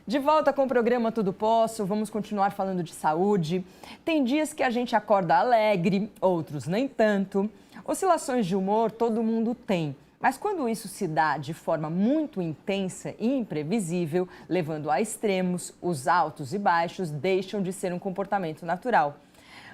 De volta com o programa Tudo Posso, vamos continuar falando de saúde. Tem dias que a gente acorda alegre, outros nem tanto. Oscilações de humor todo mundo tem, mas quando isso se dá de forma muito intensa e imprevisível, levando a extremos, os altos e baixos deixam de ser um comportamento natural.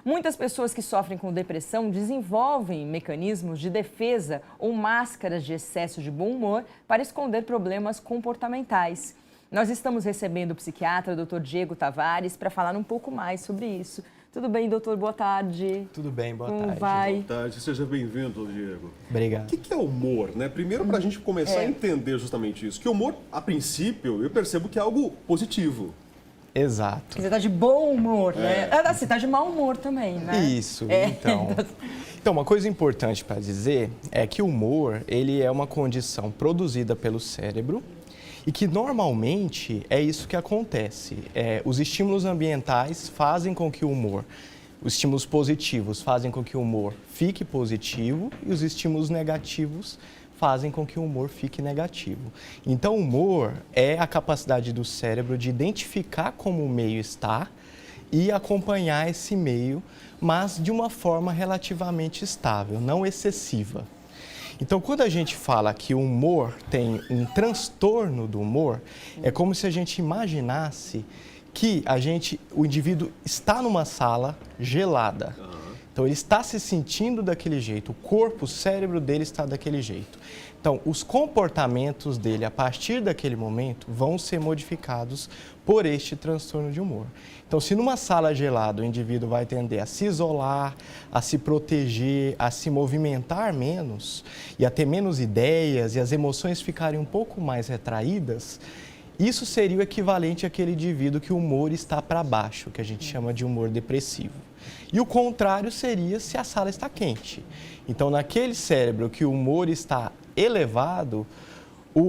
Muitas pessoas que sofrem com depressão desenvolvem mecanismos de defesa ou máscaras de excesso de bom humor para esconder problemas comportamentais. Nós estamos recebendo o psiquiatra, Dr. Diego Tavares, para falar um pouco mais sobre isso. Tudo bem, doutor? Boa tarde. Tudo bem, boa Como tarde. vai? Boa tarde, seja bem-vindo, Diego. Obrigado. O que é humor, né? Primeiro, para a gente começar a entender justamente isso. Que humor, a princípio, eu percebo que é algo positivo. Exato. Você está de bom humor, né? Você está de mau humor também, né? Isso, então. Então, uma coisa importante para dizer é que o humor, ele é uma condição produzida pelo cérebro e que normalmente é isso que acontece. Os estímulos ambientais fazem com que o humor, os estímulos positivos fazem com que o humor fique positivo e os estímulos negativos fazem com que o humor fique negativo. Então, o humor é a capacidade do cérebro de identificar como o meio está e acompanhar esse meio, mas de uma forma relativamente estável, não excessiva. Então, quando a gente fala que o humor tem um transtorno do humor, é como se a gente imaginasse que o indivíduo está numa sala gelada. Então, ele está se sentindo daquele jeito, o corpo, o cérebro dele está daquele jeito. Então, os comportamentos dele, a partir daquele momento, vão ser modificados por este transtorno de humor. Então, se numa sala gelada o indivíduo vai tender a se isolar, a se proteger, a se movimentar menos e a ter menos ideias e as emoções ficarem um pouco mais retraídas, isso seria o equivalente àquele indivíduo que o humor está para baixo, que a gente chama de humor depressivo. E o contrário seria se a sala está quente. Então, naquele cérebro que o humor está elevado,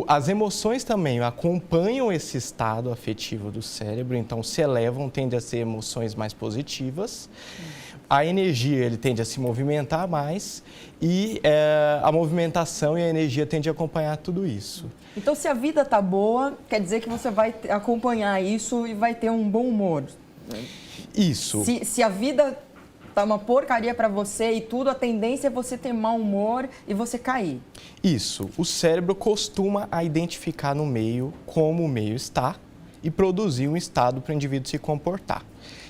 as emoções também acompanham esse estado afetivo do cérebro, então se elevam, tendem a ser emoções mais positivas. A energia ele tende a se movimentar mais e a movimentação e a energia tendem a acompanhar tudo isso. Então, se a vida tá boa, quer dizer que você vai acompanhar isso e vai ter um bom humor. Isso. Se a vida tá uma porcaria para você e tudo, a tendência é você ter mau humor e você cair. Isso. O cérebro costuma identificar no meio como o meio está e produzir um estado para o indivíduo se comportar.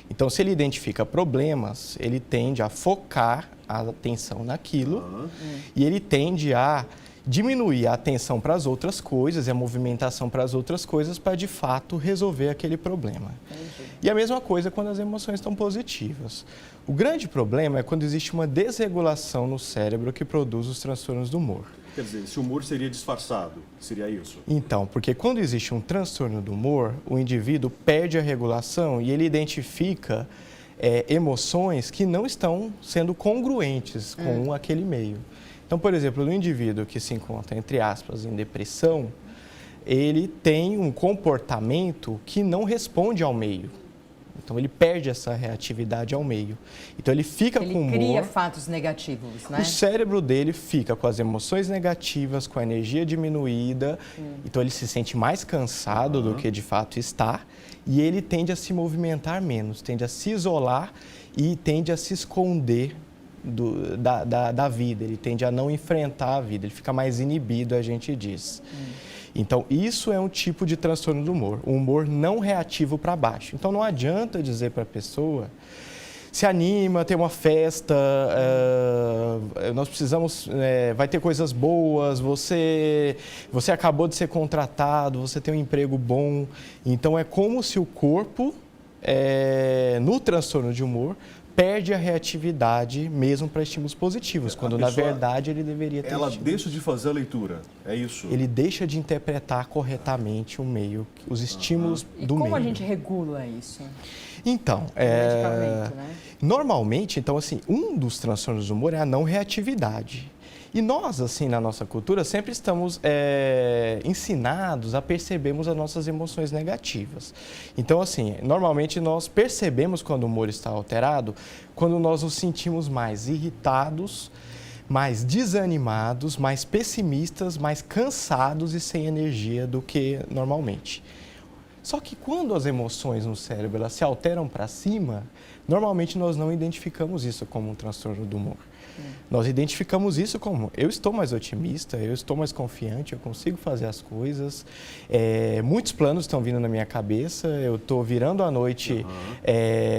Então, se ele identifica problemas, ele tende a focar a atenção naquilo e ele tende a diminuir a atenção para as outras coisas e a movimentação para as outras coisas para, de fato, resolver aquele problema. Entendi. E a mesma coisa quando as emoções estão positivas. O grande problema é quando existe uma desregulação no cérebro que produz os transtornos do humor. Quer dizer, se o humor seria disfarçado, seria isso? Então, porque quando existe um transtorno do humor, o indivíduo perde a regulação e ele identifica emoções que não estão sendo congruentes com aquele meio. Então, por exemplo, no indivíduo que se encontra, entre aspas, em depressão, ele tem um comportamento que não responde ao meio. Então, ele perde essa reatividade ao meio. Então, ele fica com humor... Ele cria fatos negativos, né? O cérebro dele fica com as emoções negativas, com a energia diminuída. Então, ele se sente mais cansado do que de fato está. E ele tende a se movimentar menos, tende a se isolar e tende a se esconder da vida. Ele tende a não enfrentar a vida, ele fica mais inibido, a gente diz. Então, isso é um tipo de transtorno do humor, o humor não reativo para baixo. Então, não adianta dizer para a pessoa, se anima, tem uma festa, nós precisamos, vai ter coisas boas, você acabou de ser contratado, você tem um emprego bom. Então, é como se o corpo, no transtorno de humor, perde a reatividade mesmo para estímulos positivos, quando na verdade ele deveria ter Ela deixa de fazer a leitura, é isso? Ele deixa de interpretar corretamente o meio, os estímulos do meio. E como a gente regula isso? Então, medicamento, né? Normalmente, então, assim, um dos transtornos do humor é a não reatividade. E nós, assim, na nossa cultura, sempre estamos ensinados a percebermos as nossas emoções negativas. Então, assim, normalmente nós percebemos quando o humor está alterado, quando nós nos sentimos mais irritados, mais desanimados, mais pessimistas, mais cansados e sem energia do que normalmente. Só que quando as emoções no cérebro elas se alteram para cima, normalmente nós não identificamos isso como um transtorno do humor. Nós identificamos isso como, eu estou mais otimista, eu estou mais confiante, eu consigo fazer as coisas, muitos planos estão vindo na minha cabeça, eu estou virando a noite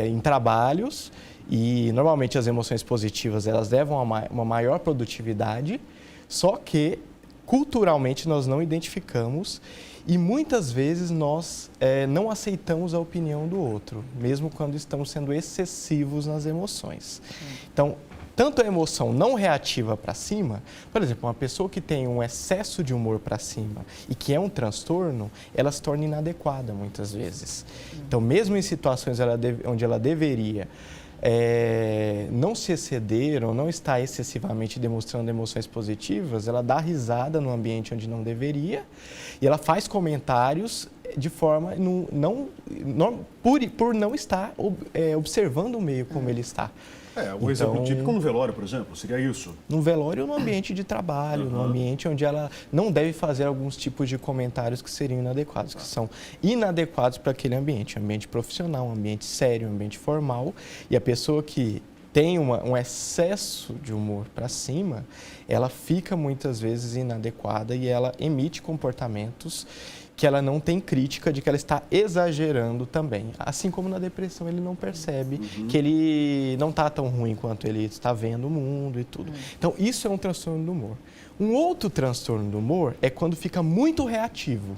em trabalhos e normalmente as emoções positivas elas levam a uma maior produtividade, só que culturalmente nós não identificamos e muitas vezes nós não aceitamos a opinião do outro, mesmo quando estamos sendo excessivos nas emoções. Então, tanto a emoção não reativa para cima, por exemplo, uma pessoa que tem um excesso de humor para cima e que é um transtorno, ela se torna inadequada muitas vezes. Então, mesmo em situações onde ela deveria não se exceder ou não estar excessivamente demonstrando emoções positivas, ela dá risada no ambiente onde não deveria e ela faz comentários de forma por não estar observando o meio como ele está. Um exemplo típico no velório, por exemplo, seria isso? No velório ou no ambiente de trabalho, no ambiente onde ela não deve fazer alguns tipos de comentários que seriam inadequados, que são inadequados para aquele ambiente, um ambiente profissional, um ambiente sério, um ambiente formal. E a pessoa que tem um excesso de humor para cima, ela fica muitas vezes inadequada e ela emite comportamentos que ela não tem crítica de que ela está exagerando também. Assim como na depressão ele não percebe que ele não está tão ruim quanto ele está vendo o mundo e tudo. Então isso é um transtorno do humor. Um outro transtorno do humor é quando fica muito reativo.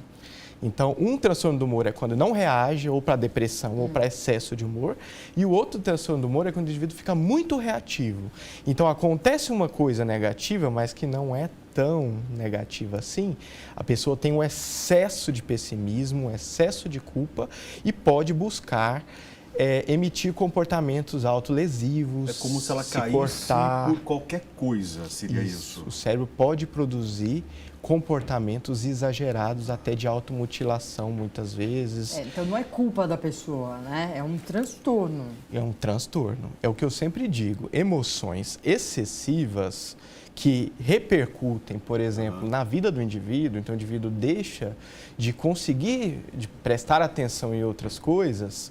Então, um transtorno do humor é quando não reage ou para depressão ou para excesso de humor. E o outro transtorno do humor é quando o indivíduo fica muito reativo. Então, acontece uma coisa negativa, mas que não é tão negativa assim. A pessoa tem um excesso de pessimismo, um excesso de culpa e pode buscar emitir comportamentos autolesivos. É como se ela caísse cortar. Por qualquer coisa, seria isso. O cérebro pode produzir comportamentos exagerados, até de automutilação, muitas vezes. Então não é culpa da pessoa, né? É um transtorno. É um transtorno. É o que eu sempre digo. Emoções excessivas que repercutem, por exemplo, na vida do indivíduo, então o indivíduo deixa de conseguir de prestar atenção em outras coisas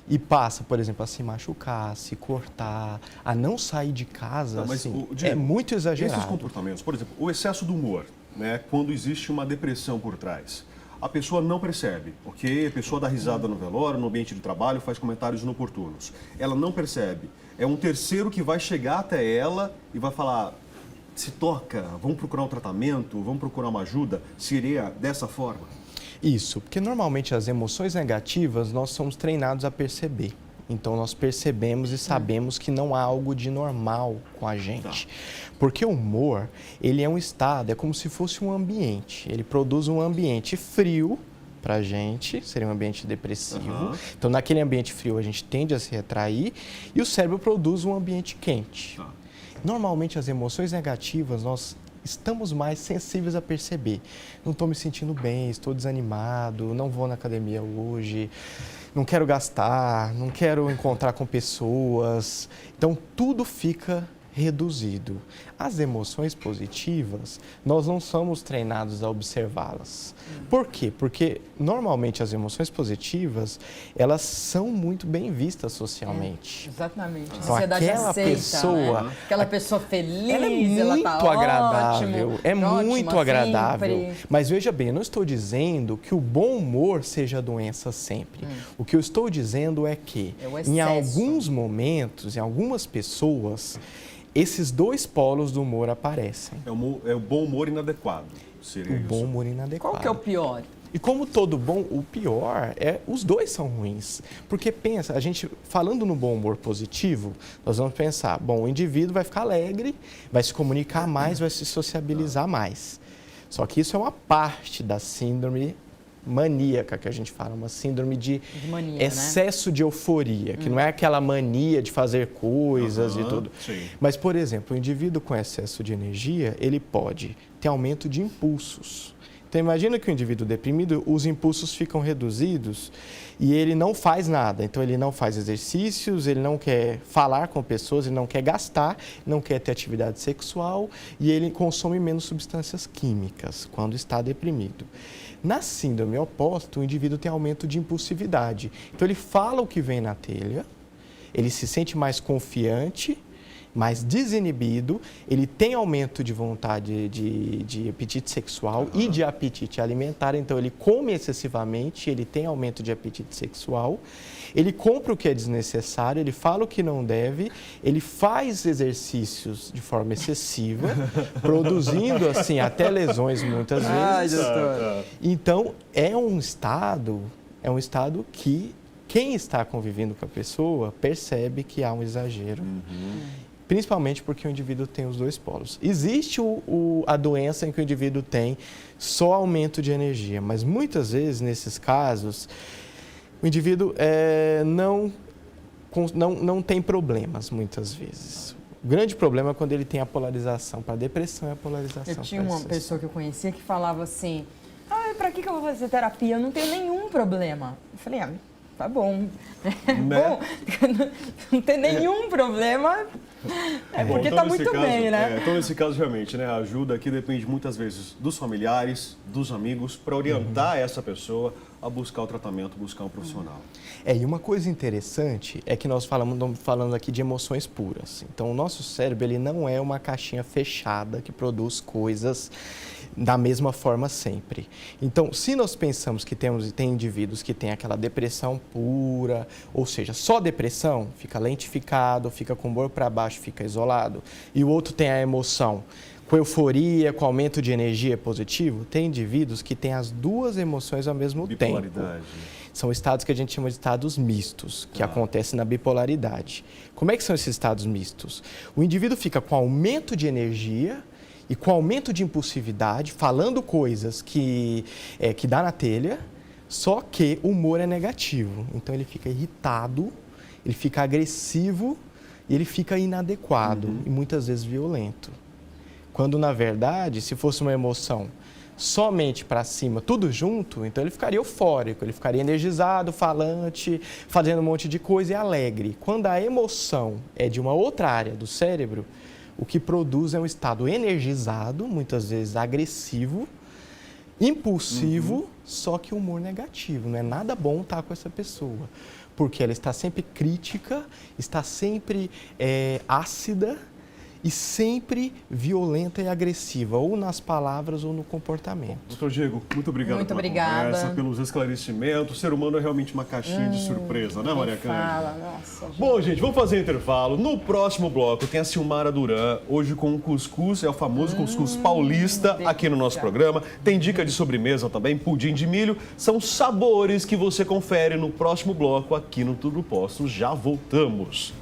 e passa, por exemplo, a se machucar, a se cortar, a não sair de casa, é muito exagerado. Esses comportamentos, por exemplo, o excesso do humor, né, quando existe uma depressão por trás, a pessoa não percebe, ok? A pessoa dá risada no velório, no ambiente de trabalho, faz comentários inoportunos. Ela não percebe. É um terceiro que vai chegar até ela e vai falar, se toca, vamos procurar um tratamento, vamos procurar uma ajuda. Seria dessa forma? Isso, porque normalmente as emoções negativas nós somos treinados a perceber. Então nós percebemos e sabemos que não há algo de normal com a gente. Porque o humor, ele é um estado, é como se fosse um ambiente. Ele produz um ambiente frio para a gente, seria um ambiente depressivo. Então naquele ambiente frio a gente tende a se retrair e o cérebro produz um ambiente quente. Normalmente as emoções negativas nós estamos mais sensíveis a perceber. Não estou me sentindo bem, estou desanimado, não vou na academia hoje, não quero gastar, não quero encontrar com pessoas. Então, tudo fica reduzido. As emoções positivas, nós não somos treinados a observá-las. Por quê? Porque, normalmente, as emoções positivas, elas são muito bem vistas socialmente. Exatamente. A Então, sociedade aquela aceita, pessoa, né? Aquela pessoa feliz, ela é muito tá agradável, ótimo, é muito ótima agradável. sempre. Mas veja bem, eu não estou dizendo que o bom humor seja a doença sempre. O que eu estou dizendo é que, em alguns momentos, em algumas pessoas, esses dois polos do humor aparecem. É o bom humor inadequado, seria isso? O bom humor inadequado. Qual que é o pior? E como todo bom, o pior os dois são ruins. Porque pensa, a gente falando no bom humor positivo, nós vamos pensar, bom, o indivíduo vai ficar alegre, vai se comunicar mais, vai se sociabilizar mais. Só que isso é uma parte da síndrome maníaca, que a gente fala, uma síndrome de mania, excesso de euforia, que não é aquela mania de fazer coisas e tudo. Sim. Mas, por exemplo, o indivíduo com excesso de energia, ele pode ter aumento de impulsos. Então, imagina que o indivíduo deprimido, os impulsos ficam reduzidos e ele não faz nada. Então, ele não faz exercícios, ele não quer falar com pessoas, ele não quer gastar, não quer ter atividade sexual e ele consome menos substâncias químicas quando está deprimido. Na síndrome oposta, o indivíduo tem aumento de impulsividade. Então, ele fala o que vem na telha, ele se sente mais confiante, mais desinibido, ele tem aumento de vontade de apetite sexual e de apetite alimentar, então ele come excessivamente, ele tem aumento de apetite sexual, ele compra o que é desnecessário, ele fala o que não deve, ele faz exercícios de forma excessiva, produzindo assim até lesões muitas vezes. Então é um estado que quem está convivendo com a pessoa percebe que há um exagero. Principalmente porque o indivíduo tem os dois polos. Existe a doença em que o indivíduo tem só aumento de energia, mas muitas vezes, nesses casos, o indivíduo não tem problemas, muitas vezes. O grande problema é quando ele tem a polarização para a depressão e a polarização para a Eu tinha uma pessoa que eu conhecia que falava assim, para que eu vou fazer terapia? Eu não tenho nenhum problema. Eu falei, tá bom. Bom, não tem nenhum problema, porque está muito bem, né? Então, nesse caso, realmente, né, a ajuda aqui depende muitas vezes dos familiares, dos amigos, para orientar essa pessoa a buscar o tratamento, buscar um profissional. E uma coisa interessante é que nós falando aqui de emoções puras. Então, o nosso cérebro ele não é uma caixinha fechada que produz coisas da mesma forma sempre. Então, se nós pensamos que tem indivíduos que têm aquela depressão pura, ou seja, só depressão, fica lentificado, fica com o humor para baixo, fica isolado, e o outro tem a emoção com euforia, com aumento de energia positivo, tem indivíduos que têm as duas emoções ao mesmo tempo. São estados que a gente chama de estados mistos, que acontecem na bipolaridade. Como é que são esses estados mistos? O indivíduo fica com aumento de energia e com aumento de impulsividade, falando coisas que dá na telha, só que o humor é negativo. Então ele fica irritado, ele fica agressivo e ele fica inadequado e muitas vezes violento. Quando, na verdade, se fosse uma emoção somente para cima, tudo junto, então ele ficaria eufórico, ele ficaria energizado, falante, fazendo um monte de coisa e alegre. Quando a emoção é de uma outra área do cérebro, o que produz é um estado energizado, muitas vezes agressivo, impulsivo, só que humor negativo. Não é nada bom estar com essa pessoa, porque ela está sempre crítica, está sempre ácida, e sempre violenta e agressiva, ou nas palavras ou no comportamento. Doutor Diego, muito obrigado pela conversa, pelos esclarecimentos. O ser humano é realmente uma caixinha de surpresa, né, Maria Cândida? Nossa, Bom, gente, vamos fazer intervalo. No próximo bloco tem a Silmara Duran, hoje com um cuscuz, é o famoso cuscuz paulista, aqui no nosso programa. Tem dica de sobremesa também, pudim de milho. São sabores que você confere no próximo bloco aqui no Tudo Posso. Já voltamos.